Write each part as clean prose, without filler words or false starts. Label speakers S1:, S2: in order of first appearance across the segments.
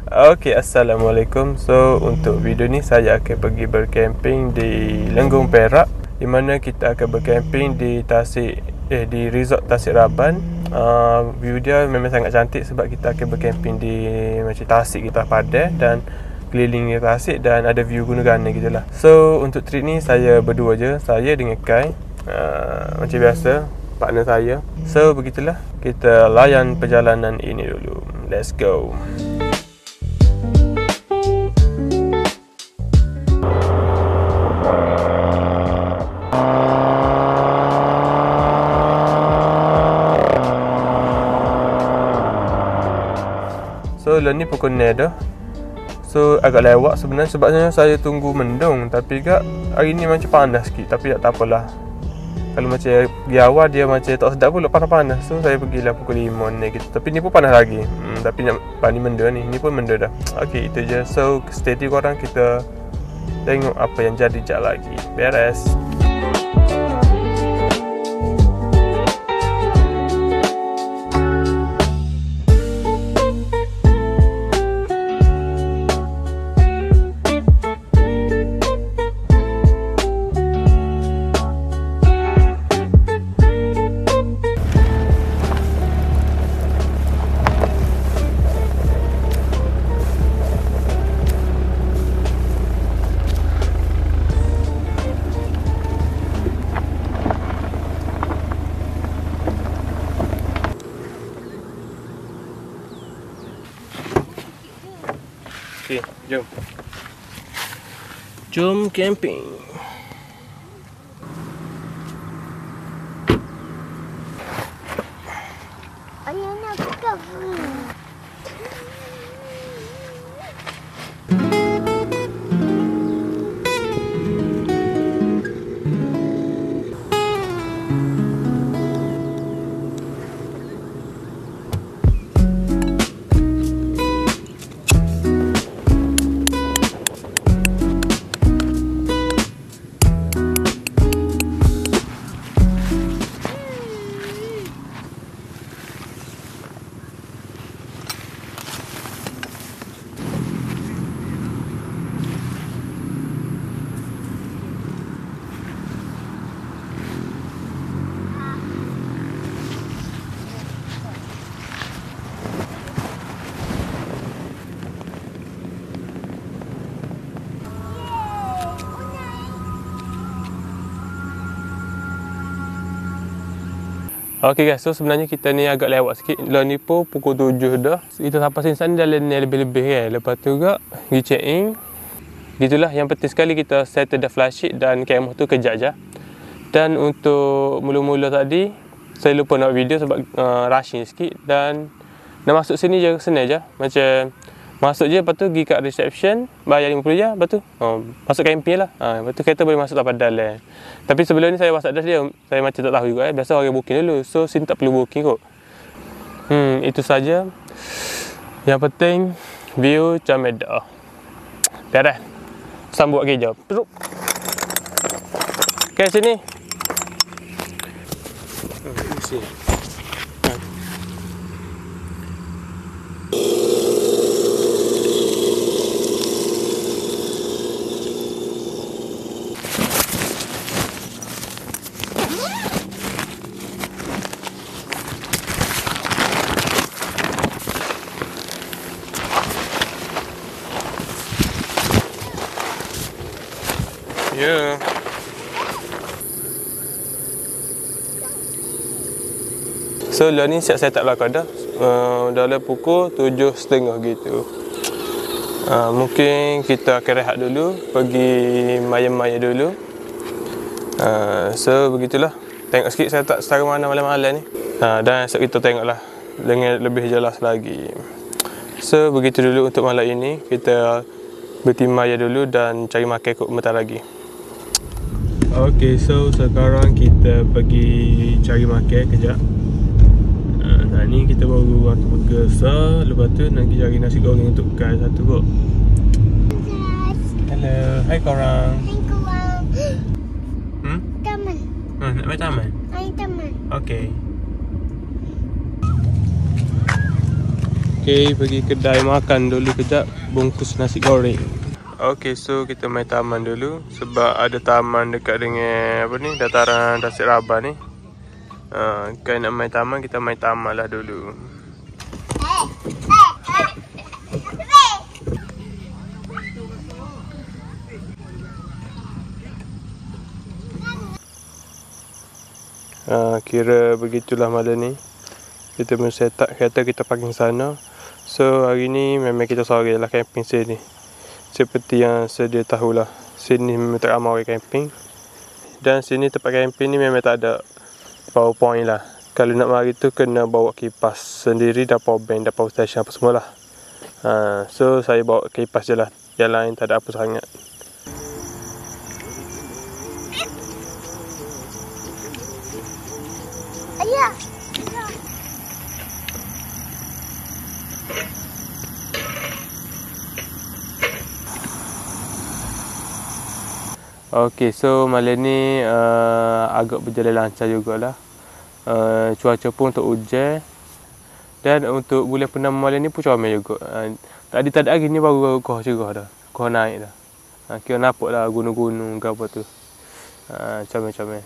S1: Okay, Assalamualaikum. So untuk video ni saya akan pergi bercamping di Lenggong Perak, di mana kita akan bercamping di di resort Tasik Raban. View dia memang sangat cantik sebab kita akan bercamping di macam Tasik kita padai dan keliling Tasik dan ada view Gunung Gana gitulah. So untuk trip ni saya berdua je, saya dengan Kai, macam biasa partner saya. So begitulah, kita layan perjalanan ini dulu. Let's go. So lah ni pukul 9 dah. So agak lewat sebenarnya sebabnya saya tunggu mendung, tapi juga hari ni macam panas sikit, tapi tak apalah. Kalau macam di awal dia macam tak sedap pun panas-panas. So saya pergilah pukul 5 ni gitu. Tapi ni pun panas lagi. Tapi nak ni benda ni pun benda dah. Okey, itu je. So stay tune korang, kita tengok apa yang jadi jap lagi. Beres. Okay, jom. Jom camping.
S2: Ayah nak buka.
S1: Okay guys, so sebenarnya kita ni agak lewat sikit. Lah ni pun pukul 7 dah. Kita sampai sini jalan ni lebih-lebih kan. Lepas tu juga pergi check in. Gitulah, yang penting sekali kita settle the flashlight dan kamera tu kejap je. Dan untuk mula-mula tadi saya lupa nak video sebab rushing sikit. Dan nak masuk sini je senang je. Macam masuk je, lepas tu pergi kat reception, bayar RM50 je, lepas tu masuk camping lah. Lepas tu kereta boleh masuk tanpa dalam. Tapi sebelum ni saya WhatsApp dia, saya macam tak tahu juga biasa orang booking dulu. So sini tak perlu booking kot. Itu saja. Yang penting view macam medah. Beres. Sambut kerja. Peruk. Okay, sini. Sini. Ya. So lah ni siap setup belakang dah. Dalam pukul 7.30 gitu. Mungkin kita akan rehat dulu, pergi maya-maya dulu. So begitulah. Tengok sikit saya tak setara mana malam-malam ni. Dan esok kita tengoklah dengan lebih jelas lagi. So begitu dulu untuk malam ini. Kita bertimaya dulu dan cari makan kot bentar lagi. Okay, so sekarang kita pergi cari makan kejap. Tadi ni kita baru waktu bergesa. Lepas tu nak pergi cari nasi goreng untuk Kai satu kot. Hello, hai korang.
S2: Hai korang. Taman.
S1: Nak main taman?
S2: Hai taman.
S1: Okay. Okay, pergi kedai makan dulu kejap, bungkus nasi goreng. Okay, so kita main taman dulu sebab ada taman dekat dengan apa ni, dataran Tasik Rabah ni. Kan nak main taman, kita main taman lah dulu. Kira begitulah malam ni. Kita pun set up kereta, kita parking sana. So hari ni memang kita sore lah camping sini. Seperti yang sedia tahulah, sini memang tak ramai orang camping. Dan sini tempat camping ni memang tak ada power point lah. Kalau nak mari tu kena bawa kipas sendiri dan power bank dan power station apa semua lah. So saya bawa kipas je lah, yang lain tak ada apa sangat.
S2: Ayah.
S1: Okay, so malam ni agak berjalan lancar jugalah. Cuaca pun untuk hujan. Dan untuk bulan purnama malam ni pun comel juga. Tadi hari ni baru koh cerah dah. Koh naik dah. Kira nampak lah gunung-gunung ke apa tu. Comel-comel.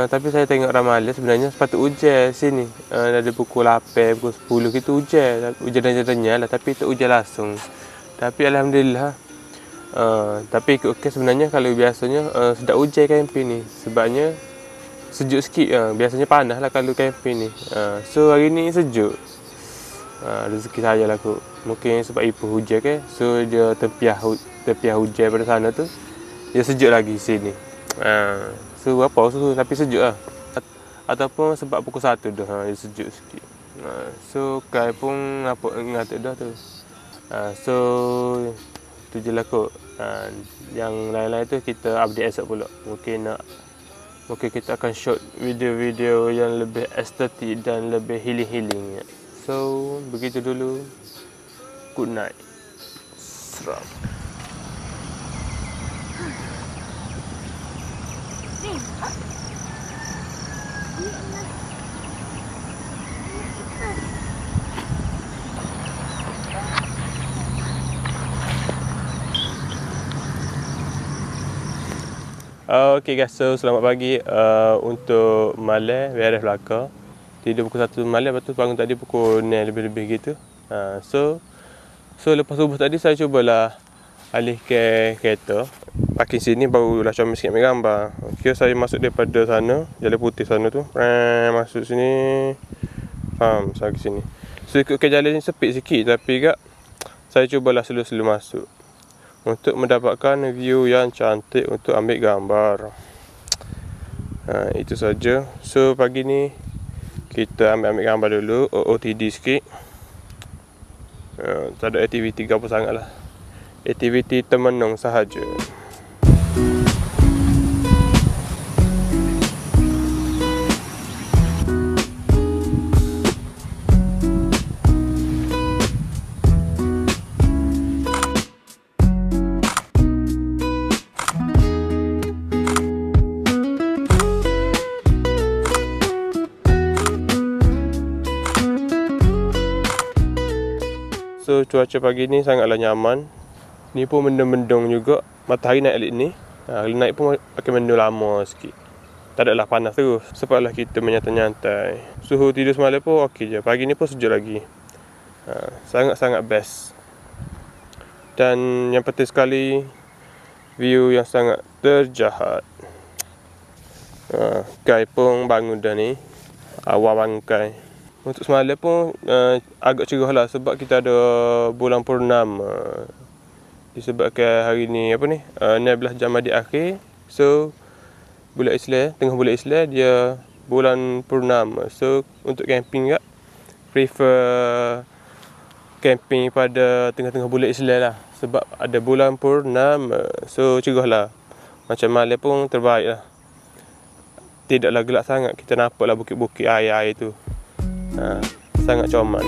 S1: Tapi saya tengok ramalan sebenarnya sepatut hujan sini. Dari pukul 8, pukul 10 gitu hujan. Hujan-hujan lah, tapi tak hujan langsung. Tapi alhamdulillah. Tapi ikut sebenarnya kalau biasanya sedap hujan camping ni. Sebabnya sejuk sikit. Biasanya panas lah kalau camping ni. So hari ni sejuk. Rezeki saya lah kot. Mungkin sebab ibu hujan ke. So dia tepiah hujan pada sana tu. Dia sejuk lagi sini. So apa suhu tapi sejuk lah. Ataupun sebab pukul 1 dah dia sejuk sikit. So kai pun nampak ngatuk dah tu. So tu je lah kot. Yang lain-lain tu kita update esok pula. Mungkin kita akan shoot video-video yang lebih estetik dan lebih healing-healing. So begitu dulu. Good night. Serap. Okay guys, so selamat pagi. Untuk malam beres belaka. Tidur pukul 1 malam, lepas tu bangun tadi pukul 9 lebih-lebih gitu. So lepas subuh tadi saya cubalah alih ke kereta. Parking sini barulah comel sikit ambil gambar. Okay, saya masuk daripada sana, Jalan Putih sana tu. Masuk sini. Sampai sini. So ikut ke jalan ni sepit sikit, tapi kak saya cubalah slow-slow masuk. Untuk mendapatkan view yang cantik untuk ambil gambar. Itu saja. So pagi ni kita ambil gambar dulu, OOTD sikit. Tak ada aktiviti apa sangat lah. Aktiviti termenung sahaja. So cuaca pagi ni sangatlah nyaman. Ni pun mendung-mendung juga. Matahari naik alik ni. Kalau naik pun akan mendung lama sikit. Tak adalah panas terus. Sebablah kita menyantai-nyantai. Suhu tidur semalam pun okey je. Pagi ni pun sejuk lagi. Sangat-sangat best. Dan yang penting sekali, view yang sangat terjahat. Kai pun bangun dah ni. Awal bangun Kai. Untuk semalam pun agak cerah lah sebab kita ada bulan purnama. Disebabkan hari ni 16 Jamadil akhir. So bulan Islam, tengah bulan Islam dia bulan purnama. So untuk camping kak prefer camping pada tengah-tengah bulan Islam lah. Sebab ada bulan purnama. So cerah lah. Macam malam pun terbaik lah. Tidaklah gelap sangat. Kita nampak lah bukit-bukit air-air tu. Sangat comel.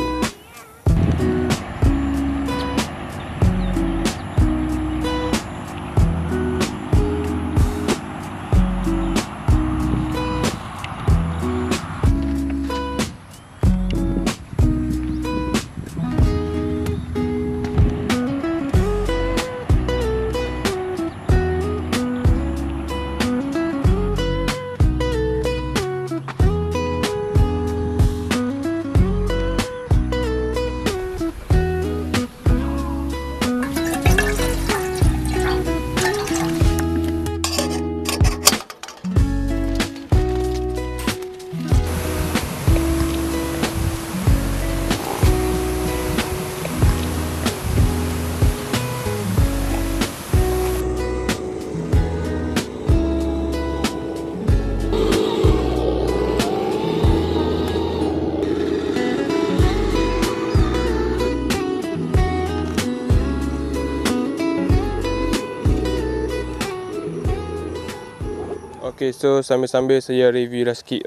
S1: Okay, so sambil-sambil saya review dah sikit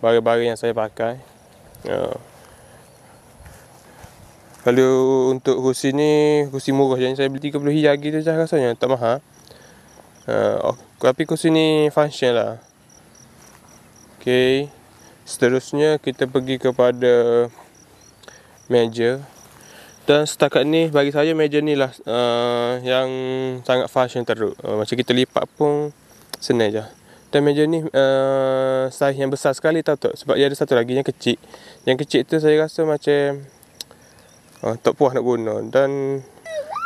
S1: barang-barang yang saya pakai. Kalau untuk kursi ni, kursi murah je, saya beli 30 hijagi tu je rasanya, tak mahal. Tapi kursi ni function lah. Okay, seterusnya kita pergi kepada meja. Dan setakat ni bagi saya meja ni lah yang sangat function teruk. Macam kita lipat pun senang je. Dan meja ni saiz yang besar sekali tahu tak. Sebab dia ada satu lagi yang kecil. Yang kecil tu saya rasa macam tak puas nak guna. Dan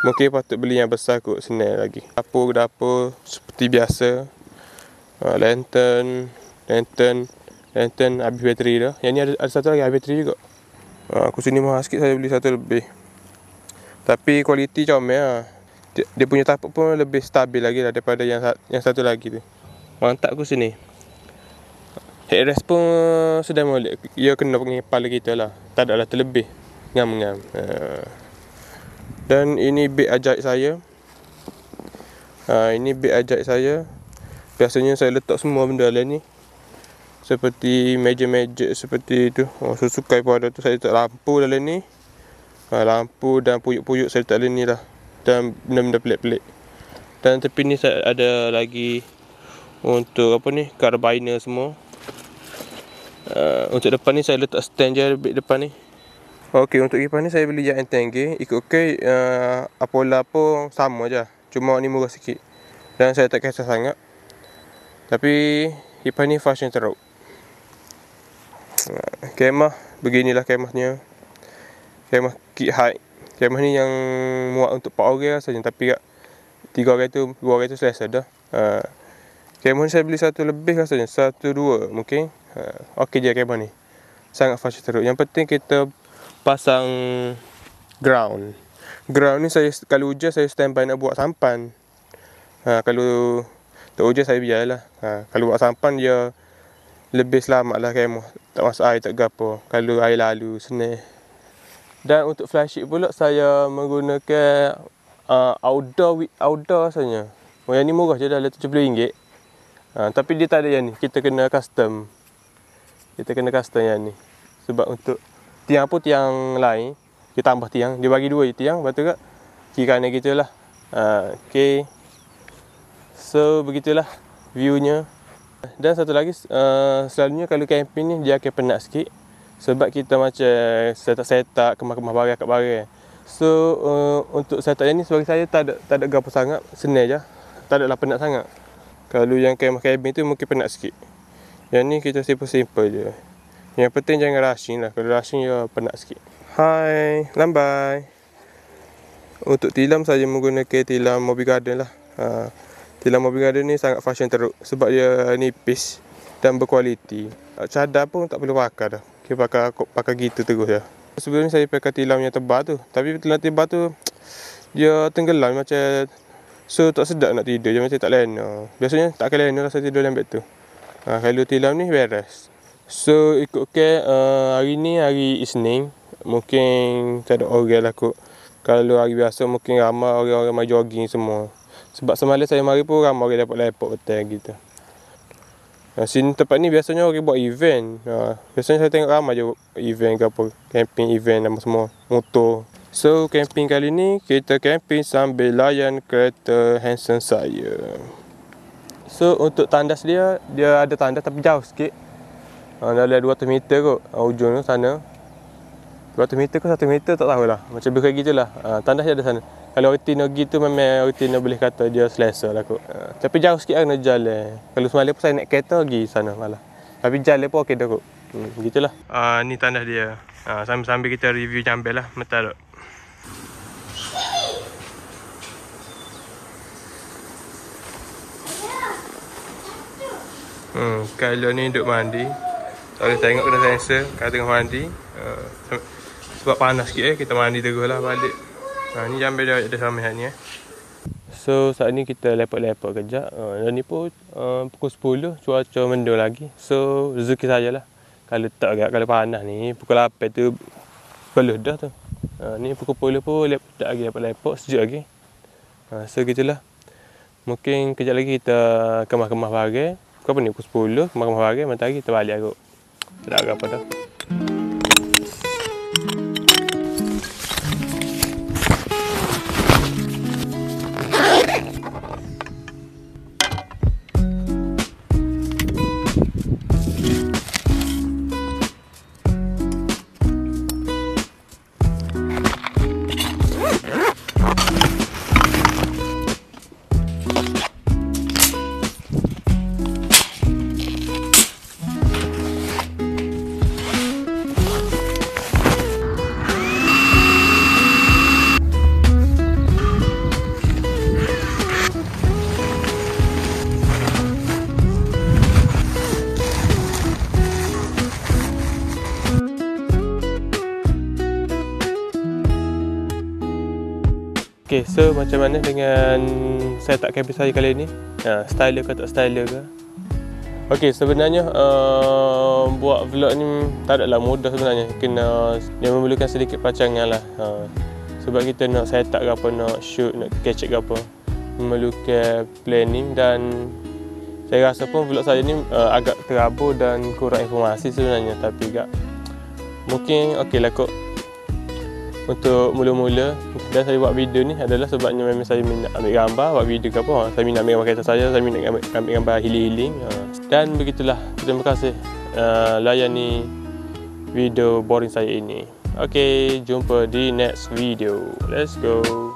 S1: mungkin patut beli yang besar kot, senang lagi. Dapur seperti biasa. Lantern habis bateri dah. Yang ni ada satu lagi habis bateri juga. Aku sini mahal sikit, saya beli satu lebih. Tapi kualiti comel lah. Dia punya tapak pun lebih stabil lagi lah daripada yang satu lagi tu. Mantap aku sini. Headrest pun sudah molek. Ia kena pengen kepala kita lah. Tak ada lah terlebih. Ngam-ngam. Dan ini beg ajaib saya. Ini beg ajaib saya. Biasanya saya letak semua benda dalam ni. Seperti meja-meja seperti tu. Susukai pun ada tu. Saya letak lampu dalam ni. Lampu dan puyuk-puyuk saya letak dalam ni lah. Dan benda-benda pelik-pelik. Dan tepi ni saya ada lagi untuk apa ni, carabiner semua. Untuk depan ni saya letak stand je depan ni. Okey, untuk kipas ni saya beli yang Entenge. Ikut Apola pun sama je. Cuma ni murah sikit. Dan saya tak kisah sangat. Tapi kipas ni fashion teruk. Kemah beginilah kemahnya. Kemah kit height. Kemah ni yang muat untuk 4 orang saja, tapi 2 orang tu selesa dah. Kemah ni saya beli satu lebih rasanya, 1-2 mungkin. Okey je kemah ni. Sangat fashion teruk. Yang penting kita pasang ground. Ground ni saya kalau hujan saya standby nak buat sampan. Kalau tak hujan saya biarlah. Kalau buat sampan dia lebih selamat lah kemah. Tak masuk air, tak gapo. Kalau air lalu senang. Dan untuk flysheet pula saya menggunakan outdoor rasanya. Yang ni murah je dah, RM70. Tapi dia tak ada yang ni. Kita kena custom yang ni. Sebab untuk tiang pun tiang lain. Kita tambah tiang. Dia bagi 2 je tiang. Lepas tu kat kiri kanan gitu lah. Okay. So begitulah viewnya. Dan satu lagi, selalunya kalau camping ni dia akan penat sikit. Sebab kita macam setak kemah-kemah barang kat barang. So untuk setup yang ni sebagai saya tak ada gapo sangat, senang je. Tak adalah penat sangat. Kalau yang kemah cabin tu mungkin penat sikit. Yang ni kita simple je. Yang penting jangan rushing lah. Kalau rushing ya penat sikit. Hai, lambai. Untuk tilam saya menggunakan tilam Moby Garden lah. Tilam Moby Garden ni sangat fashion teruk. Sebab dia nipis dan berkualiti. Cadar pun tak perlu pakai dah. Kita pakai gitu terus je. Sebelum ni saya pakai tilam yang tebal tu. Tapi tilam tebal tu dia tenggelam macam, so tak sedap nak tidur je, macam tak lena. Biasanya tak akan lena lah saya tidur dalam beg tu. Kalau tilam ni beres. So ikutkan hari ni hari Isnin. Mungkin tak ada orang lah kot. Kalau hari biasa mungkin ramai orang-orang mai jogging semua. Sebab semalam saya mari pun ramai orang lepok-lepok betul gitu. Sini tempat ni biasanya orang buat event. Biasanya saya tengok ramai je event ke apa. Camping event dan semua. Motor. So camping kali ni kita camping sambil layan kereta Hanson saya. So untuk tandas dia ada tandas tapi jauh sikit. Dalam 200 meter kot ujung tu sana. 200 meter ke 1 meter tak tahulah. Macam lebih kayak gitulah. Tandas dia ada sana. Kalau rutin gitu memang rutin boleh kata dia selesa lah kot. Tapi jauh sikit lah kena jalan. Kalau semalam pun saya naik kereta pergi sana malah. Tapi jalan pun okey dah kot. Begitulah. Ni tandas dia. Sambil-sambil kita review jambil lah. Betul tak? Kalau ni duduk mandi. Tak boleh tengok kena sensor kalau tengah mandi. Sebab panas sikit kita mandi terus lah balik. Ni jambil dia ada sama ni. So saat ni kita lepok-lepok kejap. Dan ni pun pukul 10 cuaca mendung lagi. So rezeki sajalah. Kalau tak agak, kalau panas ni pukul 8 tu peluh dah tu. Ni pukul 10 pun tak lagi lepok-lepok, sejuk lagi. So gitulah. Mungkin kejap lagi kita kemas-kemas barang. Kau apa ni, pukul 10, kemas-kemas barang. Bentar lagi kita balik aku. Tak ada apa dah. Okay, so macam mana dengan saya tak kabin saya kali ni? Style ke tak style ke? Okay, sebenarnya buat vlog ni tak adalah mudah sebenarnya. Kena dia memerlukan sedikit perancangan lah. Sebab kita nak set up ke apa, nak shoot, nak catch up ke apa, memerlukan planning. Dan saya rasa pun vlog saya ni agak terabur dan kurang informasi sebenarnya. Tapi mungkin okey lah kot. Untuk mula-mula dan saya buat video ni adalah sebabnya memang saya minat ambil gambar, buat video ke apa. Saya minat ambil gambar kereta saya minat ambil gambar healing-healing. Dan begitulah. Terima kasih layani video boring saya ini. Okay, jumpa di next video. Let's go.